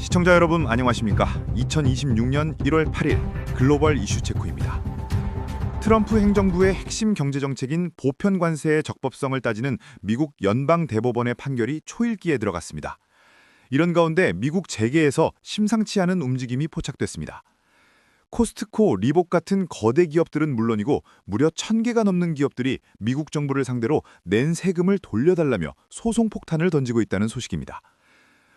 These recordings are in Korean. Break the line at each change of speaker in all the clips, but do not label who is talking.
시청자 여러분 안녕하십니까? 2026년 1월 8일 글로벌 이슈 체크입니다. 트럼프 행정부의 핵심 경제정책인 보편 관세의 적법성을 따지는 미국 연방대법원의 판결이 초읽기에 들어갔습니다. 이런 가운데 미국 재계에서 심상치 않은 움직임이 포착됐습니다. 코스트코, 리복 같은 거대 기업들은 물론이고 무려 1000개가 넘는 기업들이 미국 정부를 상대로 낸 세금을 돌려달라며 소송 폭탄을 던지고 있다는 소식입니다.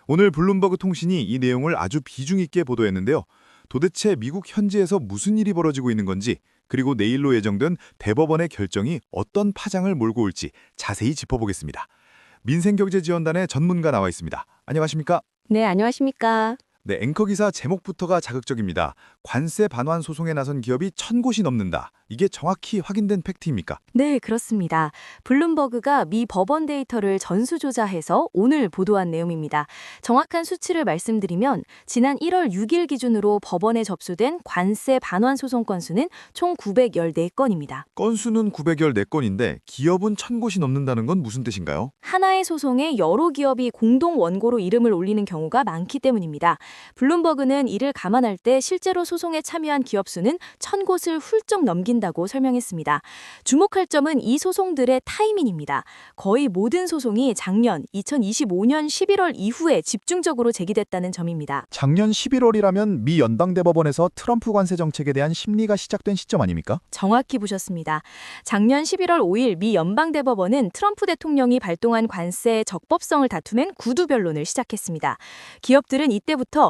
오늘 블룸버그 통신이 이 내용을 아주 비중 있게 보도했는데요. 도대체 미국 현지에서 무슨 일이 벌어지고 있는 건지, 그리고 내일로 예정된 대법원의 결정이 어떤 파장을 몰고 올지 자세히 짚어보겠습니다. 민생경제지원단의 전문가 나와 있습니다. 안녕하십니까?
네, 안녕하십니까?
네, 앵커 기사 제목부터가 자극적입니다. 관세 반환 소송에 나선 기업이 1000곳이 넘는다. 이게 정확히 확인된 팩트입니까?
네, 그렇습니다. 블룸버그가 미 법원 데이터를 전수조사해서 오늘 보도한 내용입니다. 정확한 수치를 말씀드리면 지난 1월 6일 기준으로 법원에 접수된 관세 반환 소송 건수는 총 914건입니다.
건수는 914건인데 기업은 1000곳이 넘는다는 건 무슨 뜻인가요?
하나의 소송에 여러 기업이 공동 원고로 이름을 올리는 경우가 많기 때문입니다. 블룸버그는 이를 감안할 때 실제로 소송에 참여한 기업 수는 1000곳을 훌쩍 넘긴다고 설명했습니다. 주목할 점은 이 소송들의 타이밍입니다. 거의 모든 소송이 작년 2025년 11월 이후에 집중적으로 제기됐다는 점입니다.
작년 11월이라면 미 연방대법원에서 트럼프 관세 정책에 대한 심리가 시작된 시점 아닙니까?
정확히 보셨습니다. 작년 11월 5일 미 연방대법원은 트럼프 대통령이 발동한 관세의 적법성을 다투는 구두 변론을 시작했습니다. 기업들은 이때부터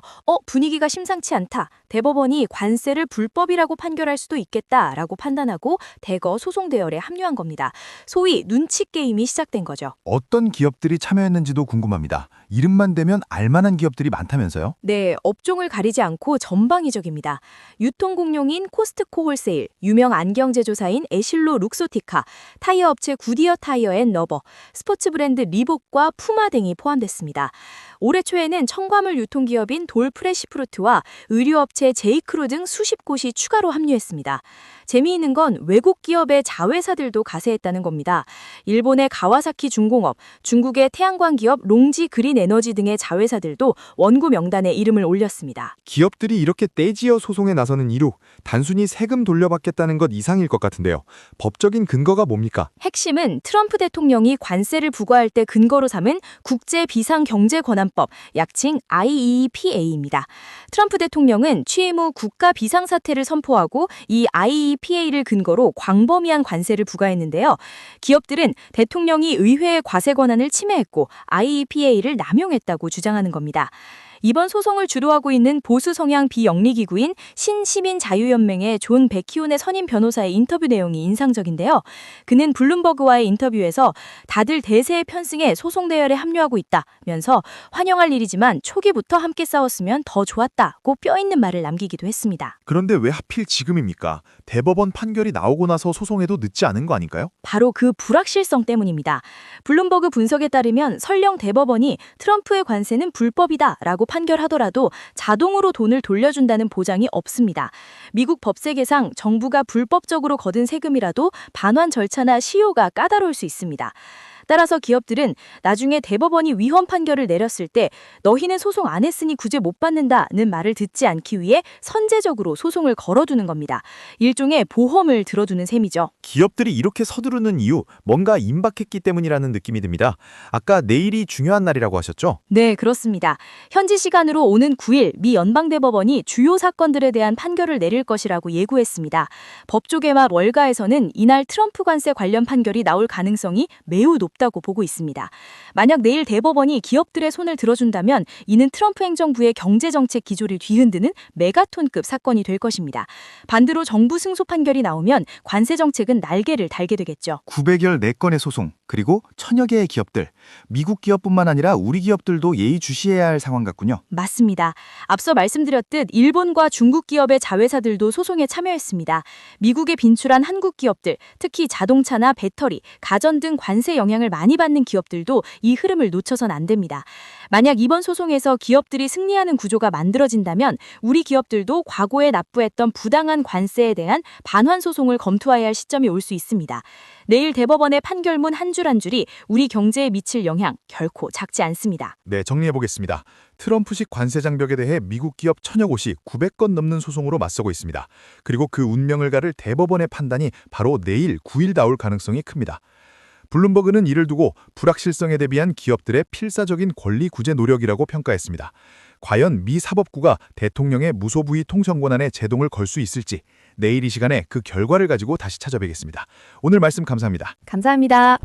분위기가 심상치 않다. 대법원이 관세를 불법이라고 판결할 수도 있겠다라고 판단하고 대거 소송 대열에 합류한 겁니다. 소위 눈치 게임이 시작된 거죠.
어떤 기업들이 참여했는지도 궁금합니다. 이름만 대면 알만한 기업들이 많다면서요?
네, 업종을 가리지 않고 전방위적입니다. 유통공룡인 코스트코 홀세일, 유명 안경 제조사인 에실로 룩소티카, 타이어 업체 구디어 타이어 앤 러버, 스포츠 브랜드 리복과 푸마 등이 포함됐습니다. 올해 초에는 첨가물 유통기업인 돌 프레시프루트와 의류업체 제이크루 등 수십 곳이 추가로 합류했습니다. 재미있는 건 외국 기업의 자회사들도 가세했다는 겁니다. 일본의 가와사키 중공업, 중국의 태양광 기업 롱지 그린 에너지 등의 자회사들도 원고 명단에 이름을 올렸습니다.
기업들이 이렇게 떼지어 소송에 나서는 이유, 단순히 세금 돌려받겠다는 것 이상일 것 같은데요. 법적인 근거가 뭡니까?
핵심은 트럼프 대통령이 관세를 부과할 때 근거로 삼은 국제비상경제권한법, 약칭 IEEPA입니다. 트럼프 대통령은 취임 후 국가 비상사태를 선포하고 이 IEEPA를 근거로 광범위한 관세를 부과했는데요. 기업들은 대통령이 의회의 과세 권한을 침해했고 IEEPA를 남용했다고 주장하는 겁니다. 이번 소송을 주도하고 있는 보수 성향 비영리기구인 신시민자유연맹의 존 백희온의 선임 변호사의 인터뷰 내용이 인상적인데요. 그는 블룸버그와의 인터뷰에서 다들 대세에 편승해 소송 대열에 합류하고 있다면서 환영할 일이지만 초기부터 함께 싸웠으면 더 좋았다고 뼈있는 말을 남기기도 했습니다.
그런데 왜 하필 지금입니까? 대법원 판결이 나오고 나서 소송해도 늦지 않은 거 아닌가요?
바로 그 불확실성 때문입니다. 블룸버그 분석에 따르면 설령 대법원이 트럼프의 관세는 불법이다라고 판결하더라도 자동으로 돈을 돌려준다는 보장이 없습니다. 미국 법세계상 정부가 불법적으로 거둔 세금이라도 반환 절차나 시효가 까다로울 수 있습니다. 따라서 기업들은 나중에 대법원이 위헌 판결을 내렸을 때 너희는 소송 안 했으니 구제 못 받는다는 말을 듣지 않기 위해 선제적으로 소송을 걸어두는 겁니다. 일종의 보험을 들어두는 셈이죠.
기업들이 이렇게 서두르는 이유, 뭔가 임박했기 때문이라는 느낌이 듭니다. 아까 내일이 중요한 날이라고 하셨죠?
네, 그렇습니다. 현지 시간으로 오는 9일 미 연방대법원이 주요 사건들에 대한 판결을 내릴 것이라고 예고했습니다. 법조계와 월가에서는 이날 트럼프 관세 관련 판결이 나올 가능성이 매우 높다고 보고 있습니다. 만약 내일 대법원이 기업들의 손을 들어준다면 이는 트럼프 행정부의 경제정책 기조를 뒤흔드는 메가톤급 사건이 될 것입니다. 반대로 정부 승소 판결이 나오면 관세 정책은 날개를 달게 되겠죠.
914건의 소송, 그리고 1000여 개의 기업들. 미국 기업뿐만 아니라 우리 기업들도 예의주시해야 할 상황 같군요.
맞습니다. 앞서 말씀드렸듯 일본과 중국 기업의 자회사들도 소송에 참여했습니다. 미국에 진출한 한국 기업들, 특히 자동차나 배터리, 가전 등 관세 영향을 많이 받는 기업들도 이 흐름을 놓쳐선 안 됩니다. 만약 이번 소송에서 기업들이 승리하는 구조가 만들어진다면 우리 기업들도 과거에 납부했던 부당한 관세에 대한 반환 소송을 검토해야 할 시점이 올 수 있습니다. 내일 대법원의 판결문 한 줄 한 줄이 우리 경제에 미칠 영향 결코 작지 않습니다.
네, 정리해보겠습니다. 트럼프식 관세 장벽에 대해 미국 기업 천여 곳이 900건 넘는 소송으로 맞서고 있습니다. 그리고 그 운명을 가를 대법원의 판단이 바로 내일 9일 나올 가능성이 큽니다. 블룸버그는 이를 두고 불확실성에 대비한 기업들의 필사적인 권리 구제 노력이라고 평가했습니다. 과연 미 사법부가 대통령의 무소부위 통정 권한에 제동을 걸 수 있을지 내일 이 시간에 그 결과를 가지고 다시 찾아뵙겠습니다. 오늘 말씀 감사합니다.
감사합니다.